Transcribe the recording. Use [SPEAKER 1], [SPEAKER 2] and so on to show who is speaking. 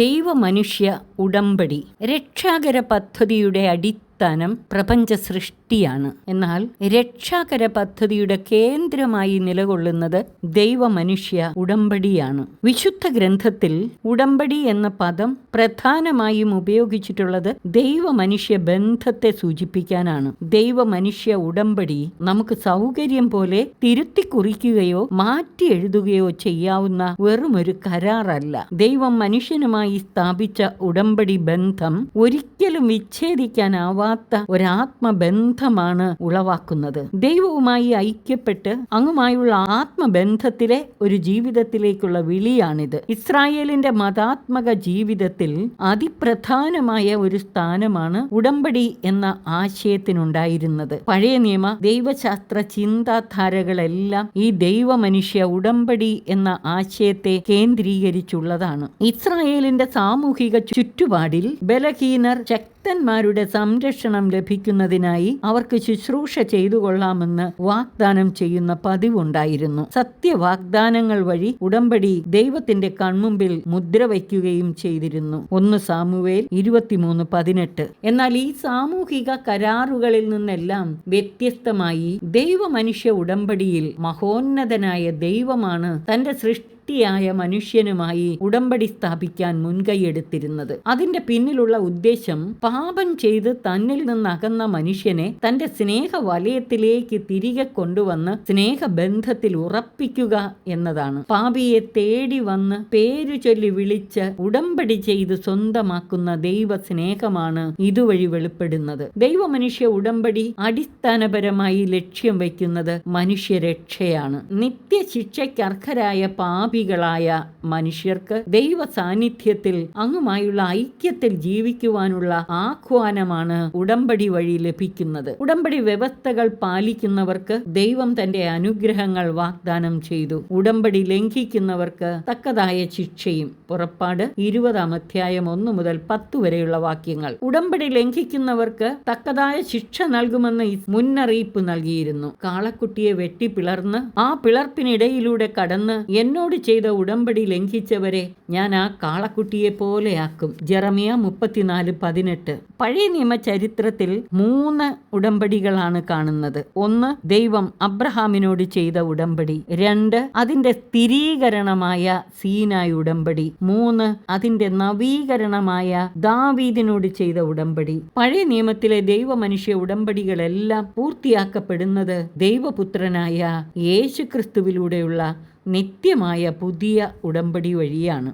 [SPEAKER 1] ദൈവമനുഷ്യ ഉടമ്പടി രക്ഷാകര പദ്ധതിയുടെ അടിസ്ഥാനം പ്രപഞ്ച സൃഷ്ടിയാണ്. എന്നാൽ രക്ഷാകര പദ്ധതിയുടെ കേന്ദ്രമായി നിലകൊള്ളുന്നത് ദൈവമനുഷ്യ ഉടമ്പടിയാണ്. വിശുദ്ധ ഗ്രന്ഥത്തിൽ ഉടമ്പടി എന്ന പദം പ്രധാനമായും ഉപയോഗിച്ചിട്ടുള്ളത് ദൈവമനുഷ്യ ബന്ധത്തെ സൂചിപ്പിക്കാനാണ്. ദൈവമനുഷ്യ ഉടമ്പടി നമുക്ക് സൗകര്യം പോലെ തിരുത്തി കുറിക്കുകയോ മാറ്റി എഴുതുകയോ ചെയ്യാവുന്ന വെറുമൊരു കരാറല്ല. ദൈവം മനുഷ്യനുമായി സ്ഥാപിച്ച ഉടമ്പടി ബന്ധം ഒരിക്കലും വിച്ഛേദിക്കാനാവാത്ത ഒരാത്മബന്ധമാണ് ഉളവാക്കുന്നത്. ദൈവവുമായി ഐക്യപ്പെട്ട് അങ്ങുമായുള്ള ആത്മബന്ധത്തിലെ ഒരു ജീവിതത്തിലേക്കുള്ള വിളിയാണിത്. ഇസ്രായേലിന്റെ മതാത്മക ജീവിതത്തിൽ അതിപ്രധാനമായ ഒരു സ്ഥാനമാണ് ഉടമ്പടി എന്ന ആശയത്തിനുണ്ടായിരുന്നത്. പഴയ നിയമ ദൈവശാസ്ത്ര ചിന്താധാരകളെല്ലാം ഈ ദൈവമനുഷ്യ ഉടമ്പടി എന്ന ആശയത്തെ കേന്ദ്രീകരിച്ചുള്ളതാണ്. ഇസ്രായേലിന്റെ സാമൂഹിക ചുറ്റുപാടിൽ ബലഹീനർ ശക്തന്മാരുടെ സംരക്ഷണം ലഭിക്കുന്നതിനായി അവർക്ക് ശുശ്രൂഷ ചെയ്തു കൊള്ളാമെന്ന് വാഗ്ദാനം ചെയ്യുന്ന പതിവുണ്ടായിരുന്നു. സത്യവാഗ്ദാനങ്ങൾ വഴി ഉടമ്പടി ദൈവത്തിന്റെ കൺമുമ്പിൽ മുദ്ര വയ്ക്കുകയും ചെയ്തിരുന്നു. 1 സാമുവേൽ 23:18. എന്നാൽ ഈ സാമൂഹിക കരാറുകളിൽ നിന്നെല്ലാം വ്യത്യസ്തമായി ദൈവമനുഷ്യ ഉടമ്പടിയിൽ മഹോന്നതനായ ദൈവമാണ് തന്റെ സൃഷ്ടിയായ മനുഷ്യനുമായി ഉടമ്പടി സ്ഥാപിക്കാൻ മുൻകൈയെടുത്തിരുന്നത്. അതിന്റെ പിന്നിലുള്ള ഉദ്ദേശം പാപം ചെയ്ത് തന്നിൽ നിന്നകന്ന മനുഷ്യനെ തന്റെ സ്നേഹ വലയത്തിലേക്ക് തിരികെ കൊണ്ടുവന്ന് സ്നേഹബന്ധത്തിൽ ഉറപ്പിക്കുക എന്നതാണ്. പാപിയെ തേടി വന്ന് പേരു ചൊല്ലി വിളിച്ച് ഉടമ്പടി ചെയ്ത് സ്വന്തമാക്കുന്ന ദൈവ സ്നേഹമാണ് ഇതുവഴി വെളിപ്പെടുന്നത്. ദൈവമനുഷ്യ ഉടമ്പടി അടിസ്ഥാനപരമായി ലക്ഷ്യം വയ്ക്കുന്നത് മനുഷ്യരക്ഷയാണ്. നിത്യശിക്ഷയ്ക്കർഹരായ പാപികളായ മനുഷ്യർക്ക് ദൈവ സാന്നിധ്യത്തിൽ അങ്ങുമായുള്ള ഐക്യത്തിൽ ജീവിക്കുവാനുള്ള ആഹ്വാനമാണ് ഉടമ്പടി വഴി ലഭിക്കുന്നത്. ഉടമ്പടി വ്യവസ്ഥകൾ പാലിക്കുന്നവർക്ക് ദൈവം തന്റെ അനുഗ്രഹങ്ങൾ വാഗ്ദാനം ചെയ്തു. ഉടമ്പടി ലംഘിക്കുന്നവർക്ക് തക്കതായ ശിക്ഷയും. പുറപ്പാട് 20 മുതൽ 10 വരെയുള്ള വാക്യങ്ങൾ. ഉടമ്പടി ലംഘിക്കുന്നവർക്ക് തക്കതായ ശിക്ഷ നൽകുമെന്ന് മുന്നറിയിപ്പ് നൽകിയിരുന്നു. കാളക്കുട്ടിയെ വെട്ടി പിളർന്ന് ആ പിളർപ്പിനിടയിലൂടെ കടന്ന് എന്നോട് ചെയ്ത ഉടമ്പടി ലംഘിച്ചവരെ ഞാൻ ആ കാളക്കുട്ടിയെ പോലെയാക്കും. ജെറമിയ 34:18. പഴയ നിയമ ചരിത്രത്തിൽ 3 ഉടമ്പടികളാണ് കാണുന്നത്. 1 ദൈവം അബ്രഹാമിനോട് ചെയ്ത ഉടമ്പടി. 2 അതിന്റെ സ്ഥിരീകരണമായ സീനായ് ഉടമ്പടി. 3 അതിന്റെ നവീകരണമായ ദാവീദിനോട് ചെയ്ത ഉടമ്പടി. പഴയ നിയമത്തിലെ ദൈവമനുഷ്യ ഉടമ്പടികളെല്ലാം പൂർത്തിയാക്കപ്പെടുന്നത് ദൈവപുത്രനായ യേശുക്രിസ്തുവിലൂടെയുള്ള നിത്യമായ പുതിയ ഉടമ്പടി വഴിയാണ്.